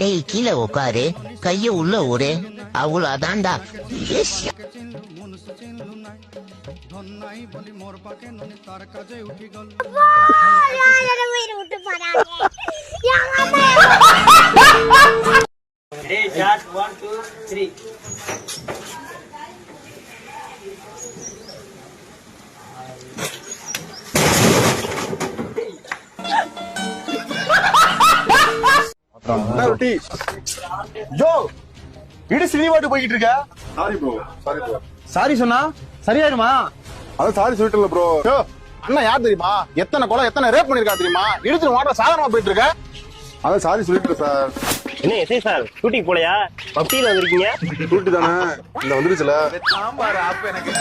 டேய் கீழே உட்காரு, கைய உள்ள ஒரு அவ்வளவுதான்டா. வீடு சினிமாட்டு போய்கிட்டு இருக்க. சாரி சொன்னா சரியாயிருமா? அதான் சாரி சொல்லிட்டு ப்ரோ. அண்ணா யார் தெரியுமா? எத்தனை கொலை எத்தனை ரேப் பண்ணிருக்கா தெரியுமா? இடிச்சு மாட்ட சாதாரணமா போயிட்டு இருக்க. அதான் சாரி சொல்லிட்டு சார். என்ன எஸ்ஐ சார் ஷூட்டிங் போலையா? பப்டியில வந்திருக்கீங்க? ஷூட்டு தானே இந்த வந்துருச்சுல. சாம்பார் ஆப் எனக்கு